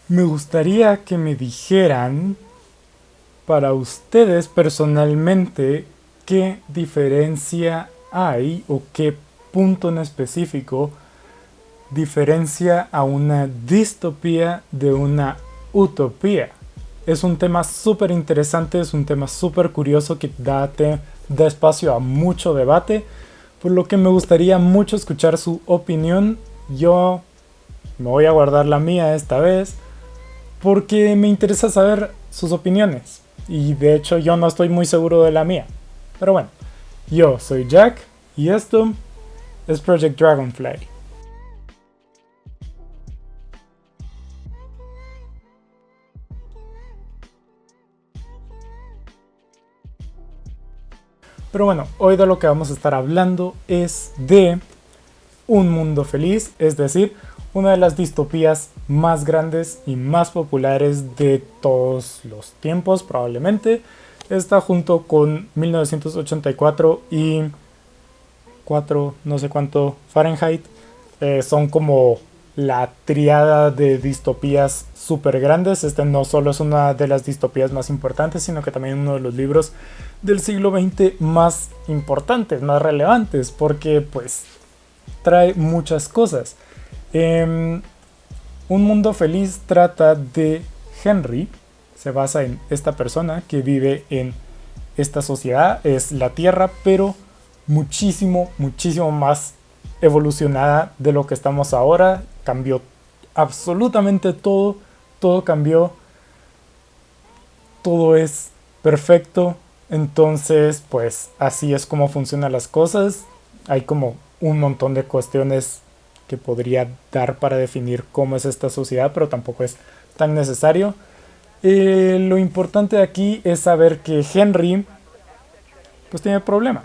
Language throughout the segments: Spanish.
Me gustaría que me dijeran, para ustedes personalmente, qué diferencia hay o qué punto en específico diferencia a una distopía de una utopía. Es un tema súper interesante, es un tema súper curioso que da espacio a mucho debate, por lo que me gustaría mucho escuchar su opinión. Yo me voy a guardar la mía esta vez, porque me interesa saber sus opiniones. Y de hecho yo no estoy muy seguro de la mía. Pero bueno, yo soy Jack y esto es Project Dragonfly. Pero bueno, hoy de lo que vamos a estar hablando es de Un Mundo Feliz, es decir, una de las distopías más grandes y más populares de todos los tiempos probablemente. Está junto con 1984 y 4 no sé cuánto Fahrenheit. Son como la triada de distopías súper grandes. Este no solo es una de las distopías más importantes, sino que también uno de los libros del siglo XX más importantes, más relevantes, porque pues trae muchas cosas. Un Mundo Feliz trata de Henry, se basa en esta persona que vive en esta sociedad, es la Tierra, pero muchísimo, muchísimo más evolucionada de lo que estamos ahora. Cambió absolutamente todo, todo cambió, todo es perfecto. Entonces, pues así es como funcionan las cosas. Hay como un montón de cuestiones que podría dar para definir cómo es esta sociedad, pero tampoco es tan necesario. Lo importante aquí es saber que Henry pues tiene problema,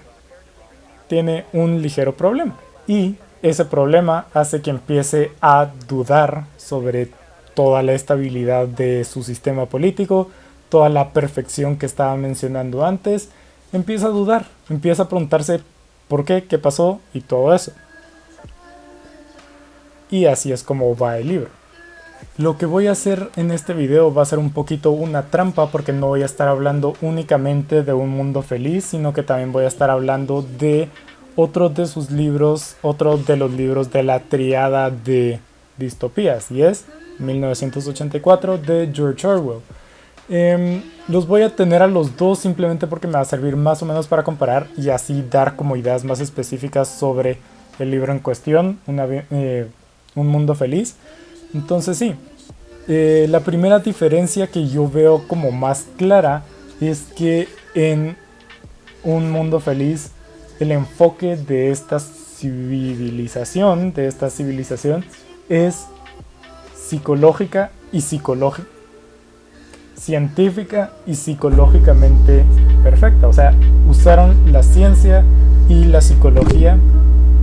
tiene un ligero problema y ese problema hace que empiece a dudar sobre toda la estabilidad de su sistema político, toda la perfección que estaba mencionando antes. Empieza a dudar, empieza a preguntarse por qué, qué pasó y todo eso. Y así es como va el libro. Lo que voy a hacer en este video va a ser un poquito una trampa, porque no voy a estar hablando únicamente de Un Mundo Feliz, sino que también voy a estar hablando de otro de sus libros, otro de los libros de la triada de distopías, y es 1984 de George Orwell. Los voy a tener a los dos simplemente porque me va a servir más o menos para comparar y así dar como ideas más específicas sobre el libro en cuestión, Un Mundo Feliz. Entonces sí, la primera diferencia que yo veo como más clara es que en Un Mundo Feliz el enfoque de esta civilización es psicológica y psicológica, científica y psicológicamente perfecta. O sea, usaron la ciencia y la psicología,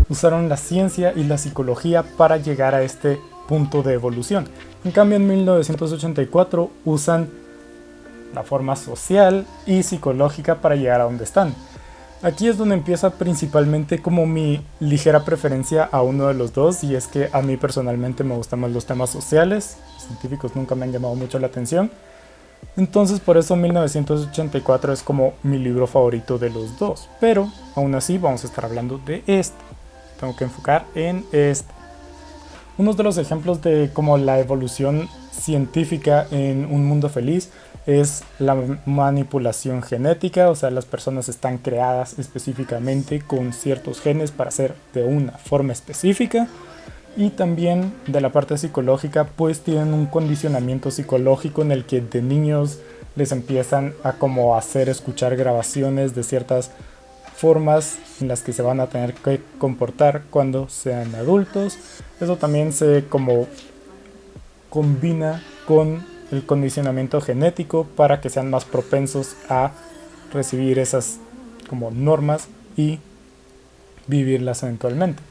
usaron la ciencia y la psicología para llegar a este punto de evolución. En cambio, en 1984 usan la forma social y psicológica para llegar a donde están. Aquí es donde empieza principalmente como mi ligera preferencia a uno de los dos, y es que a mí personalmente me gustan más los temas sociales. Los científicos nunca me han llamado mucho la atención. Entonces por eso 1984 es como mi libro favorito de los dos. Pero aún así vamos a estar hablando de este. Tengo que enfocar en este. Uno de los ejemplos de como la evolución científica en Un Mundo Feliz es la manipulación genética. O sea, las personas están creadas específicamente con ciertos genes para ser de una forma específica. Y también de la parte psicológica, pues tienen un condicionamiento psicológico en el que de niños les empiezan a como hacer escuchar grabaciones de ciertas formas en las que se van a tener que comportar cuando sean adultos. Eso también se como combina con el condicionamiento genético para que sean más propensos a recibir esas como normas y vivirlas eventualmente.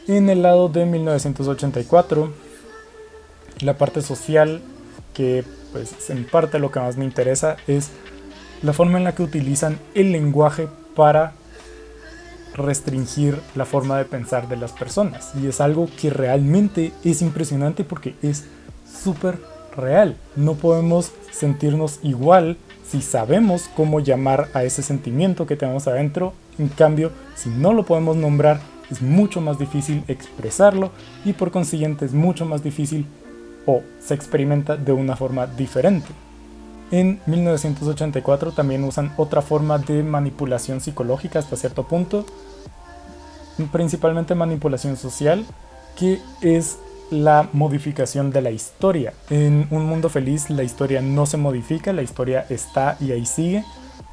En el lado de 1984, la parte social, que pues en parte lo que más me interesa, es la forma en la que utilizan el lenguaje para restringir la forma de pensar de las personas. Y es algo que realmente es impresionante porque es súper real. No podemos sentirnos igual si sabemos cómo llamar a ese sentimiento que tenemos adentro. En cambio, si no lo podemos nombrar, es mucho más difícil expresarlo y por consiguiente es mucho más difícil o se experimenta de una forma diferente. En 1984 también usan otra forma de manipulación psicológica hasta cierto punto, principalmente manipulación social, que es la modificación de la historia. En Un Mundo Feliz la historia no se modifica, la historia está y ahí sigue,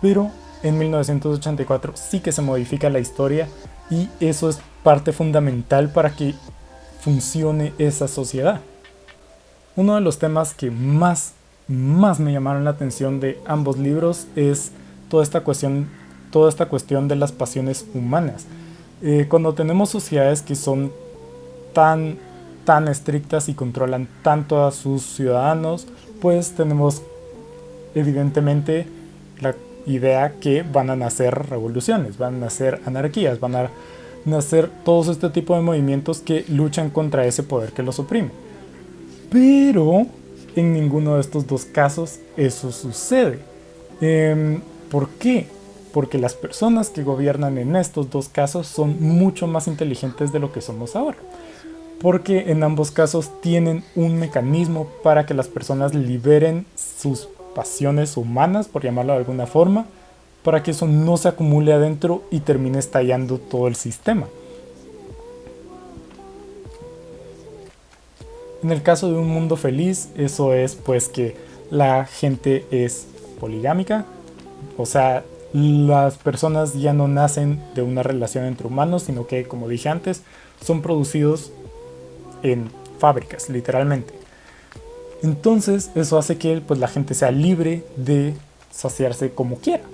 pero en 1984 sí que se modifica la historia y eso es parte fundamental para que funcione esa sociedad. Uno de los temas que más me llamaron la atención de ambos libros es toda esta cuestión de las pasiones humanas. Cuando tenemos sociedades que son tan estrictas y controlan tanto a sus ciudadanos, pues tenemos evidentemente la idea que van a nacer revoluciones, van a nacer anarquías, van a nacer todos este tipo de movimientos que luchan contra ese poder que los oprime. Pero en ninguno de estos dos casos eso sucede. ¿Por qué? Porque las personas que gobiernan en estos dos casos son mucho más inteligentes de lo que somos ahora. Porque en ambos casos tienen un mecanismo para que las personas liberen sus pasiones humanas, por llamarlo de alguna forma, para que eso no se acumule adentro y termine estallando todo el sistema. En el caso de Un Mundo Feliz, eso es pues que la gente es poligámica, o sea, las personas ya no nacen de una relación entre humanos, sino que, como dije antes, son producidos en fábricas, literalmente. Entonces, eso hace que pues, la gente sea libre de saciarse como quiera.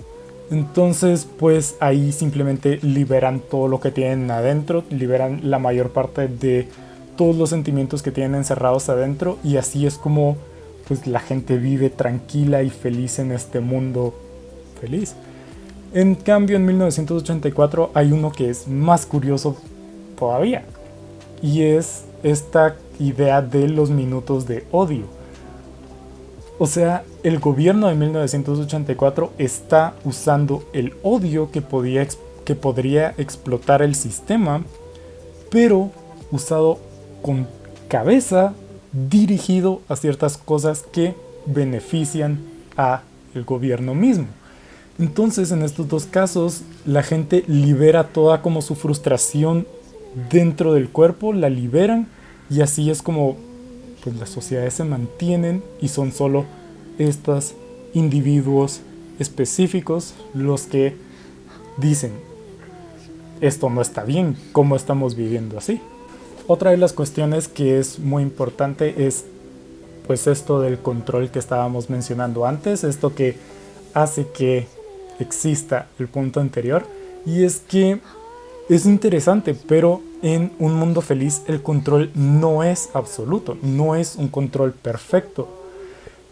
Entonces, pues ahí simplemente liberan todo lo que tienen adentro, liberan la mayor parte de todos los sentimientos que tienen encerrados adentro y así es como pues la gente vive tranquila y feliz en este mundo feliz. En cambio en 1984 hay uno que es más curioso todavía y es esta idea de los minutos de odio. O sea, el gobierno de 1984 está usando el odio que podría explotar el sistema, pero usado con cabeza, dirigido a ciertas cosas que benefician a el gobierno mismo. Entonces, en estos dos casos, la gente libera toda como su frustración dentro del cuerpo, la liberan y así es como pues, las sociedades se mantienen y son solo estos individuos específicos los que dicen esto no está bien, ¿cómo estamos viviendo así? Otra de las cuestiones que es muy importante es pues esto del control que estábamos mencionando antes, esto que hace que exista el punto anterior, y es que es interesante, pero en Un Mundo Feliz el control no es absoluto, no es un control perfecto.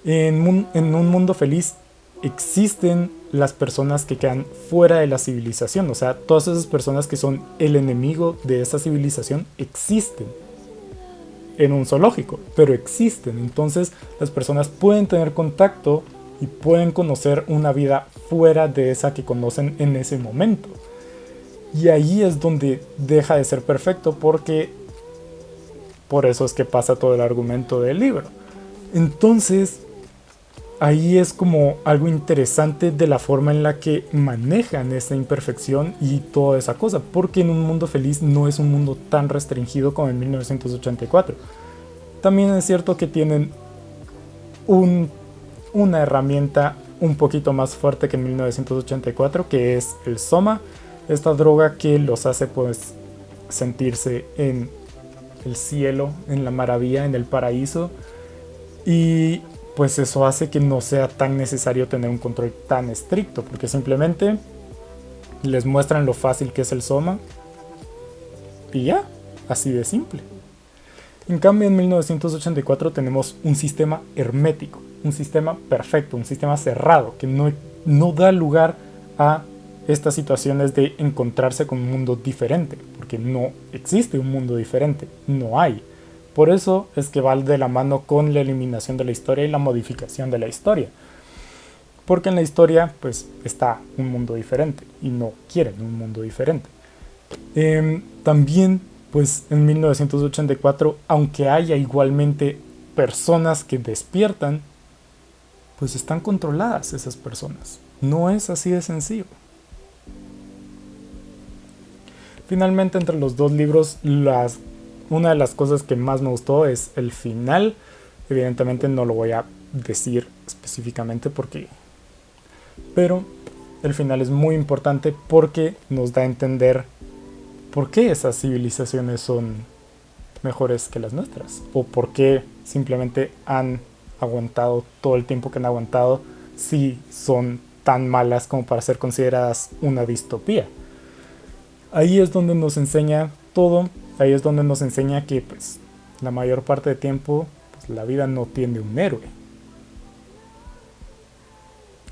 En Un Mundo Feliz existen las personas que quedan fuera de la civilización, o sea, todas esas personas que son el enemigo de esa civilización existen en un zoológico, pero existen. Entonces las personas pueden tener contacto y pueden conocer una vida fuera de esa que conocen en ese momento. Y ahí es donde deja de ser perfecto, porque por eso es que pasa todo el argumento del libro. Entonces ahí es como algo interesante de la forma en la que manejan esa imperfección y toda esa cosa, porque en Un Mundo Feliz no es un mundo tan restringido como en 1984. También es cierto que tienen una herramienta un poquito más fuerte que en 1984, que es el soma, esta droga que los hace pues sentirse en el cielo, en la maravilla, en el paraíso, y pues eso hace que no sea tan necesario tener un control tan estricto, porque simplemente les muestran lo fácil que es el soma y ya, así de simple. En cambio en 1984 tenemos un sistema hermético, un sistema perfecto, un sistema cerrado que no da lugar a estas situaciones de encontrarse con un mundo diferente, porque no existe un mundo diferente, no hay. Por eso es que va de la mano con la eliminación de la historia y la modificación de la historia. Porque en la historia pues está un mundo diferente y no quieren un mundo diferente. También pues en 1984, aunque haya igualmente personas que despiertan, pues están controladas esas personas. No es así de sencillo. Finalmente, entre los dos libros, una de las cosas que más me gustó es el final. Evidentemente no lo voy a decir específicamente pero el final es muy importante porque nos da a entender por qué esas civilizaciones son mejores que las nuestras, o por qué simplemente han aguantado todo el tiempo que han aguantado si son tan malas como para ser consideradas una distopía. Ahí es donde nos enseña todo, ahí es donde nos enseña que pues la mayor parte del tiempo pues, la vida no tiene un héroe.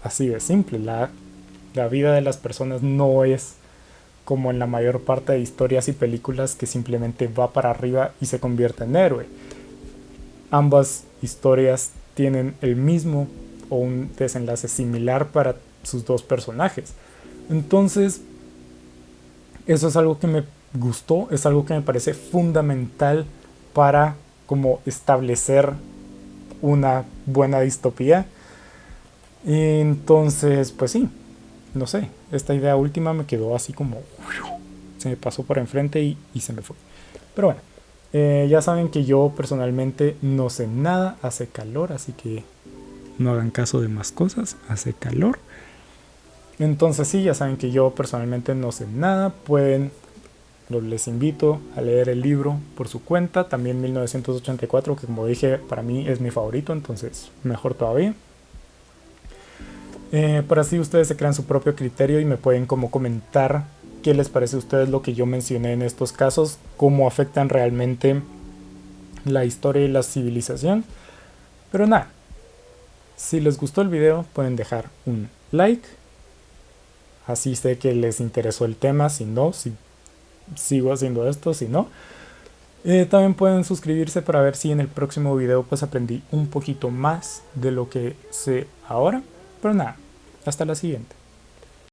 Así de simple, la vida de las personas no es como en la mayor parte de historias y películas que simplemente va para arriba y se convierte en héroe. Ambas historias tienen el mismo o un desenlace similar para sus dos personajes. Entonces, eso es algo que me gustó, es algo que me parece fundamental para como establecer una buena distopía. Entonces, pues sí, no sé, esta idea última me quedó así como se me pasó por enfrente y se me fue. Pero bueno, ya saben que yo personalmente no sé nada, hace calor, así que no hagan caso de más cosas, hace calor. Entonces sí, ya saben que yo personalmente no sé nada, les invito a leer el libro por su cuenta, también 1984, que como dije para mí es mi favorito, entonces mejor todavía. Para así ustedes se crean su propio criterio y me pueden como comentar qué les parece a ustedes lo que yo mencioné en estos casos, cómo afectan realmente la historia y la civilización. Pero nada, si les gustó el video pueden dejar un like, así sé que les interesó el tema, si no, si sigo haciendo esto, si no. También pueden suscribirse para ver si en el próximo video pues aprendí un poquito más de lo que sé ahora. Pero nada, hasta la siguiente.